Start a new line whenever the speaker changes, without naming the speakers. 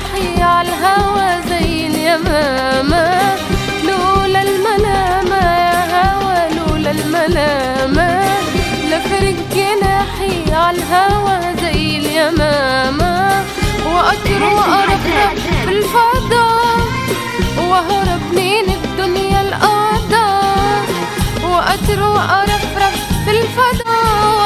جناحي عالهوا زي اليمامة، لولا الملامة يا هوا لولا الملامة، لفرق جناحي عالهوا زي اليمامة، وأطير وأرفرف في الفضاء وأهرب من الدنيا القضاء، وأطير وأرفرف في الفضاء